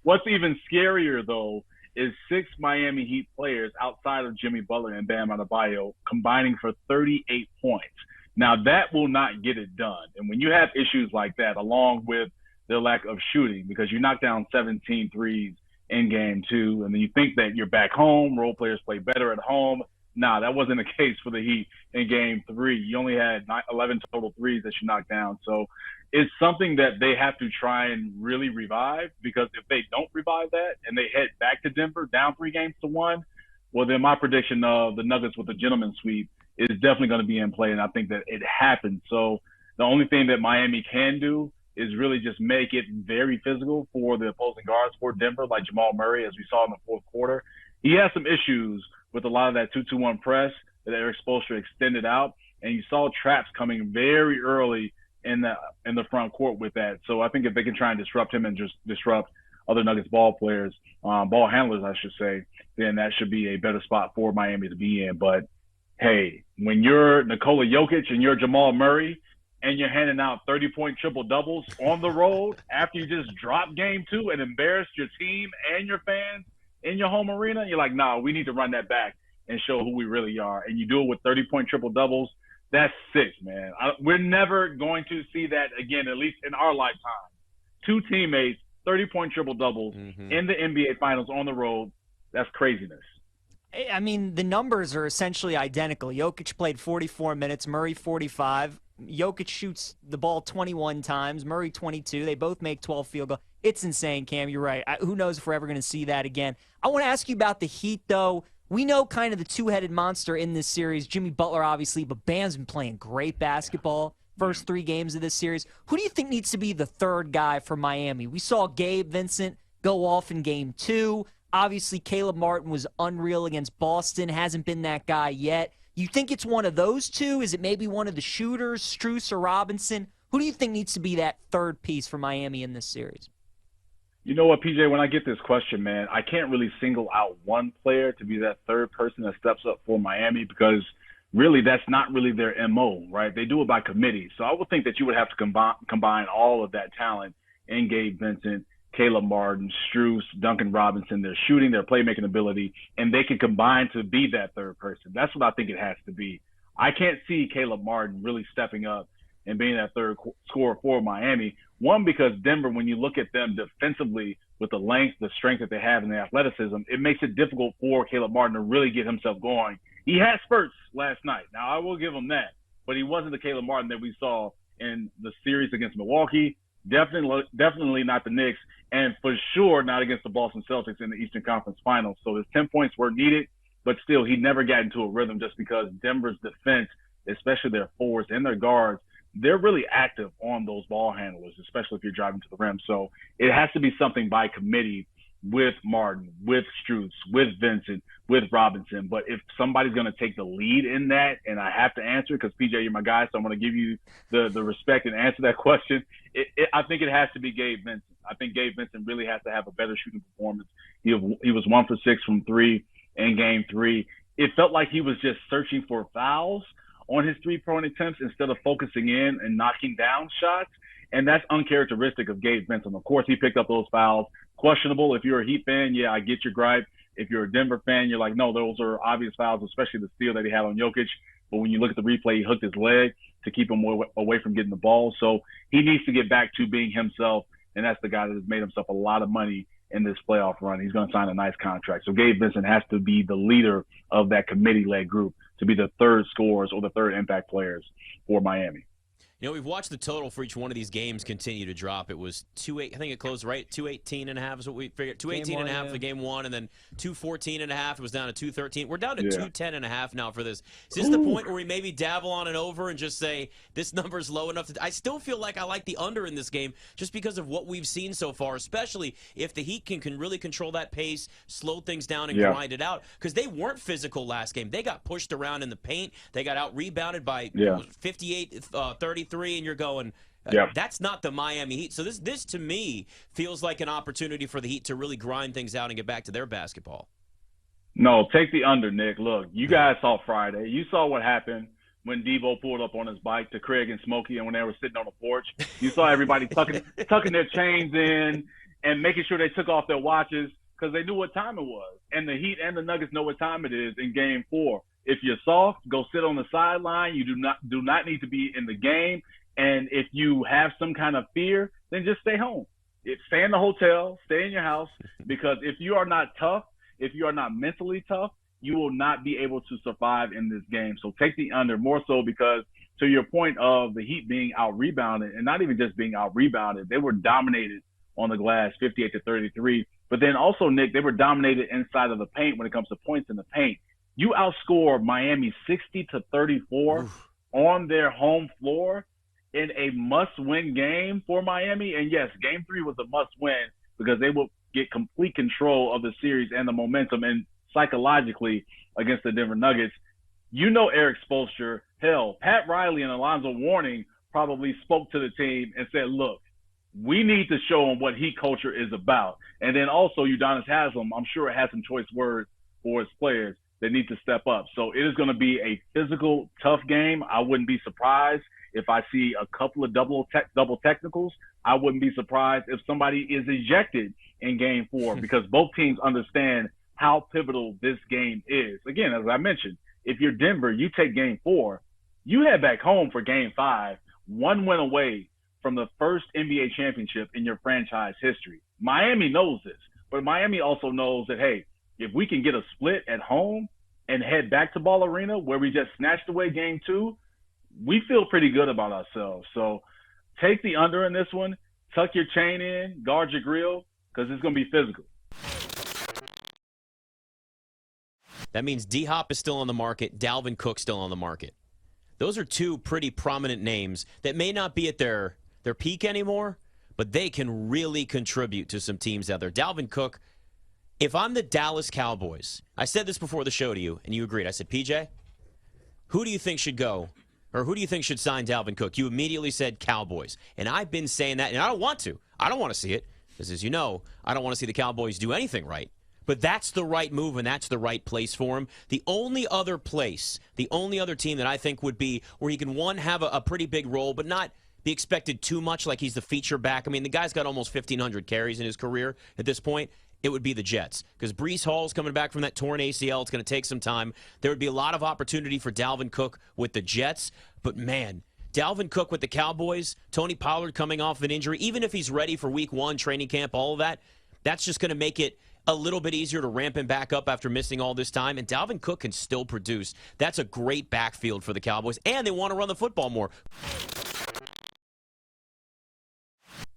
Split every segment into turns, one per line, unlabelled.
What's even scarier, though, is 6 Miami Heat players outside of Jimmy Butler and Bam Adebayo combining for 38 points. Now, that will not get it done. And when you have issues like that, along with the lack of shooting, because you knocked down 17 threes in game 2, and then you think that you're back home, role players play better at home. Nah, that wasn't the case for the Heat in game 3. You only had 11 total threes that you knocked down. So it's something that they have to try and really revive, because if they don't revive that and they head back to Denver down 3-1, well, then my prediction of the Nuggets with the gentleman sweep is definitely going to be in play, and I think that it happens. So the only thing that Miami can do is really just make it very physical for the opposing guards for Denver, like Jamal Murray, as we saw in the fourth quarter. He has some issues with a lot of that 2-2-1 press that Eric Spoelstra extended out, and you saw traps coming very early in the front court with that. So I think if they can try and disrupt him and just disrupt other Nuggets ball handlers, I should say, then that should be a better spot for Miami to be in. But hey, when you're Nikola Jokic and you're Jamal Murray and you're handing out 30-point triple-doubles on the road after you just dropped game 2 and embarrassed your team and your fans in your home arena, you're like, nah, we need to run that back and show who we really are. And you do it with 30-point triple-doubles. That's sick, man. We're never going to see that again, at least in our lifetime. 2 teammates, 30-point triple-doubles in the NBA Finals on the road. That's craziness.
I mean, the numbers are essentially identical. Jokic played 44 minutes, Murray 45. Jokic shoots the ball 21 times, Murray 22. They both make 12 field goals. It's insane, Cam. You're right. Who knows if we're ever going to see that again. I want to ask you about the Heat, though. We know kind of the two-headed monster in this series. Jimmy Butler, obviously, but Bam's been playing great basketball first 3 games of this series. Who do you think needs to be the third guy for Miami? We saw Gabe Vincent go off in game 2. Obviously, Caleb Martin was unreal against Boston, hasn't been that guy yet. You think it's one of those two? Is it maybe one of the shooters, Strus or Robinson? Who do you think needs to be that third piece for Miami in this series?
You know what, PJ, when I get this question, man, I can't really single out one player to be that third person that steps up for Miami, because really that's not really their MO, right? They do it by committee. So I would think that you would have to combine all of that talent in Gabe Vincent, Caleb Martin, Strus, Duncan Robinson, their shooting, their playmaking ability, and they can combine to be that third person. That's what I think it has to be. I can't see Caleb Martin really stepping up and being that third scorer for Miami. One, because Denver, when you look at them defensively with the length, the strength that they have, and the athleticism, it makes it difficult for Caleb Martin to really get himself going. He had spurts last night. Now, I will give him that, but he wasn't the Caleb Martin that we saw in the series against Milwaukee. Definitely not the Knicks, and for sure not against the Boston Celtics in the Eastern Conference Finals. So his 10 points were needed, but still he never got into a rhythm, just because Denver's defense, especially their forwards and their guards, they're really active on those ball handlers, especially if you're driving to the rim. So it has to be something by committee with Martin, with Strus, with Vincent, with Robinson. But if somebody's going to take the lead in that, and I have to answer, because PJ, you're my guy, so I'm going to give you the respect and answer that question. I think it has to be Gabe Vincent. I think Gabe Vincent really has to have a better shooting performance. He was 1 for 6 from 3 in game 3. It felt like he was just searching for fouls on his 3-point attempts instead of focusing in and knocking down shots. And that's uncharacteristic of Gabe Vincent. Of course, he picked up those fouls. Questionable. If you're a Heat fan, yeah, I get your gripe. If you're a Denver fan, you're like, no, those are obvious fouls, especially the steal that he had on Jokic. But when you look at the replay, he hooked his leg to keep him away from getting the ball. So he needs to get back to being himself, and that's the guy that has made himself a lot of money in this playoff run. He's going to sign a nice contract. So Gabe Vincent has to be the leader of that committee-led group to be the third scorers or the third impact players for Miami.
You know, we've watched the total for each one of these games continue to drop. It was 2-8. I think it closed right 218.5 is what we figured. 218.5 for game 1, and then 214.5. It was down to 213. We're down to 210.5 now for this. Is this the point where we maybe dabble on an over and just say this number's low enough? I still feel like I like the under in this game just because of what we've seen so far, especially if the Heat can really control that pace, slow things down, and grind it out. Because they weren't physical last game. They got pushed around in the paint. They got out-rebounded by 58-33. And you're going, that's not the Miami Heat. So this to me feels like an opportunity for the Heat to really grind things out and get back to their basketball.
No, take the under, Nick. Look, you guys saw Friday. You saw what happened when Debo pulled up on his bike to Craig and Smokey, and when they were sitting on the porch. You saw everybody tucking their chains in. and making sure they took off their watches because they knew what time it was. And the Heat and the Nuggets know what time it is in Game 4. If you're soft, go sit on the sideline. You do not need to be in the game. And if you have some kind of fear, then just stay home. Stay in the hotel, stay in your house, because if you are not tough, if you are not mentally tough, you will not be able to survive in this game. So take the under, more so because, to your point of the Heat being out-rebounded, and not even just being out-rebounded, they were dominated on the glass 58-33. But then also, Nick, they were dominated inside of the paint when it comes to points in the paint. You outscore Miami 60-34 on their home floor in a must-win game for Miami. And yes, Game 3 was a must-win because they will get complete control of the series and the momentum, and psychologically against the Denver Nuggets. You know Eric Spoelstra, hell, Pat Riley and Alonzo Mourning probably spoke to the team and said, look, we need to show them what Heat culture is about. And then also Udonis Haslem, I'm sure, has some choice words for his players that need to step up. So it is going to be a physical, tough game. I wouldn't be surprised if I see a couple of double technicals. I wouldn't be surprised if somebody is ejected in Game 4 because both teams understand how pivotal this game is. Again, as I mentioned, if you're Denver, you take Game 4, you head back home for Game 5, one win away from the first NBA championship in your franchise history. Miami knows this, but Miami also knows that, hey, if we can get a split at home and head back to Ball Arena where we just snatched away Game 2, we feel pretty good about ourselves. So take the under in this one, tuck your chain in, guard your grill, because it's going to be physical.
That means D-Hop is still on the market, Dalvin Cook still on the market. Those are two pretty prominent names that may not be at their peak anymore, but they can really contribute to some teams out there. Dalvin Cook, if I'm the Dallas Cowboys, I said this before the show to you, and you agreed. I said, PJ, who do you think should go, or who do you think should sign Dalvin Cook? You immediately said Cowboys, and I've been saying that, and I don't want to. I don't want to see it, because as you know, I don't want to see the Cowboys do anything right. But that's the right move, and that's the right place for him. The only other place, the only other team that I think would be where he can, one, have a pretty big role, but not be expected too much like he's the feature back. I mean, the guy's got almost 1,500 carries in his career at this point. It would be the Jets, because Breece Hall's coming back from that torn ACL. It's going to take some time. There would be a lot of opportunity for Dalvin Cook with the Jets, but man, Dalvin Cook with the Cowboys, Tony Pollard coming off an injury, even if he's ready for week 1, training camp, all of that, that's just going to make it a little bit easier to ramp him back up after missing all this time, and Dalvin Cook can still produce. That's a great backfield for the Cowboys, and they want to run the football more.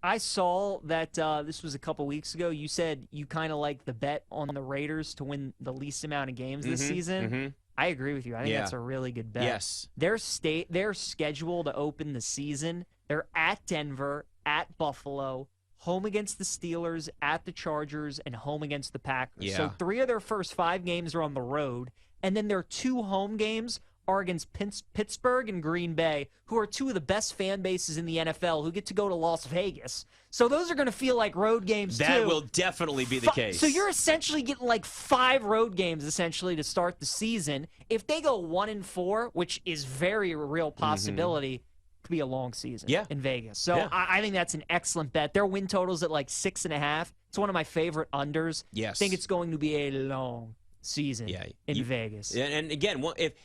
I saw that this was a couple weeks ago. You said you kind of like the bet on the Raiders to win the least amount of games this season. I agree with you. I think that's a really good bet.
Yes.
Their schedule to open the season, they're at Denver, at Buffalo, home against the Steelers, at the Chargers, and home against the Packers.
Yeah.
So 3 of their first 5 games are on the road, and then their 2 home games are against Pittsburgh and Green Bay, who are 2 of the best fan bases in the NFL, who get to go to Las Vegas. So those are going to feel like road games, too.
That will definitely be the case.
So you're essentially getting like 5 road games, essentially, to start the season. If they go 1-4, which is very real possibility, could be a long season in Vegas. So I think that's an excellent bet. Their win total's at like 6.5. It's one of my favorite unders.
Yes.
I think it's going to be a long season in Vegas.
And again,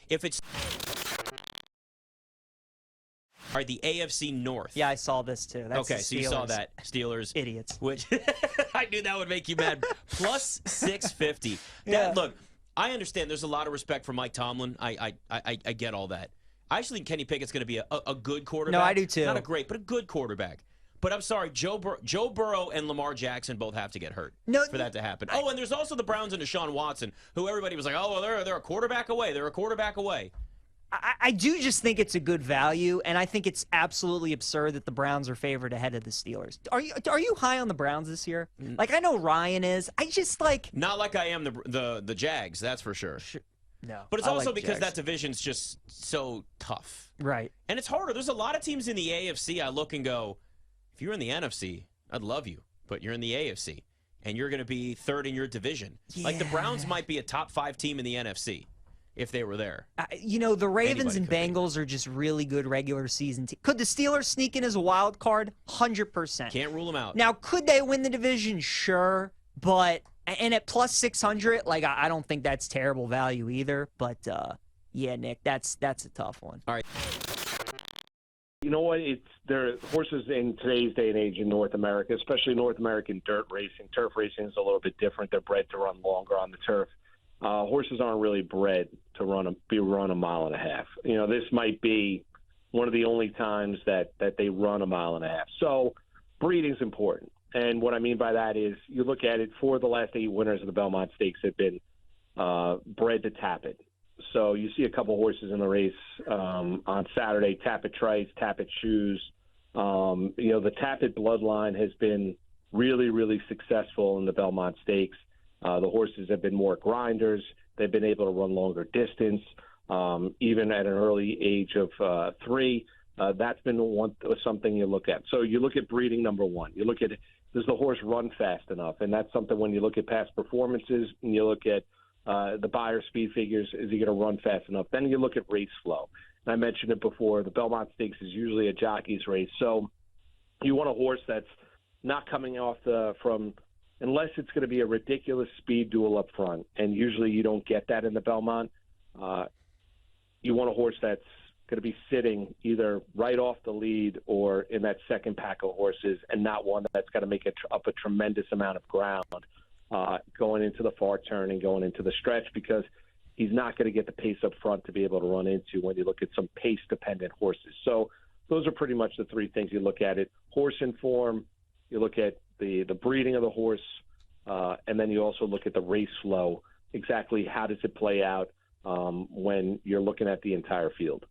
if it's all right, the AFC North.
Yeah, I saw this too. That's
okay, so you saw that. Steelers.
Idiots.
Which I knew that would make you mad. Plus 650. Look, I understand there's a lot of respect for Mike Tomlin. I get all that. I actually think Kenny Pickett's going to be a good quarterback.
No, I do too.
Not a great, but a good quarterback. But I'm sorry, Joe Burrow and Lamar Jackson both have to get hurt for that to happen. Oh, and there's also the Browns and Deshaun Watson, who everybody was like, oh, well, they're a quarterback away. They're a quarterback away.
I do just think it's a good value, and I think it's absolutely absurd that the Browns are favored ahead of the Steelers. Are you high on the Browns this year? Like, I know Ryan is. I just like...
Not like I am the Jags, that's for sure.
No.
But it's also because that division's just so tough.
Right.
And it's harder. There's a lot of teams in the AFC I look and go, if you're in the NFC, I'd love you, but you're in the AFC, and you're going to be third in your division. Yeah. Like the Browns might be a top 5 team in the NFC. if they were there.
The Ravens and Bengals are just really good regular season teams. Could the Steelers sneak in as a wild card? 100%.
Can't rule them out.
Now, could they win the division? Sure, but and at plus 600, I don't think that's terrible value either. But yeah, Nick, that's a tough one.
All right.
You know what? There are horses in today's day and age in North America, especially North American dirt racing. Turf racing is a little bit different. They're bred to run longer on the turf. Horses aren't really bred to run a mile and a half. This might be one of the only times that they run a mile and a half. So breeding's important. And what I mean by that is you look at it, 4 of the last 8 winners of the Belmont Stakes have been bred to Tappet. So you see a couple horses in the race on Saturday, Tappet Trice, Tappet Shoes. The Tappet bloodline has been really, really successful in the Belmont Stakes. The horses have been more grinders. They've been able to run longer distance, even at an early age of 3. That's been something you look at. So you look at breeding, number one. You look at, does the horse run fast enough? And that's something when you look at past performances and you look at the buyer speed figures, is he going to run fast enough? Then you look at race flow. And I mentioned it before, the Belmont Stakes is usually a jockey's race. So you want a horse that's not coming off unless it's going to be a ridiculous speed duel up front. And usually you don't get that in the Belmont. You want a horse that's going to be sitting either right off the lead or in that second pack of horses, and not one that's got to make up a tremendous amount of ground going into the far turn and going into the stretch, because he's not going to get the pace up front to be able to run into when you look at some pace-dependent horses. So those are pretty much the 3 things you look at it. Horse in form, you look at the breeding of the horse, and then you also look at the race flow. Exactly how does it play out when you're looking at the entire field?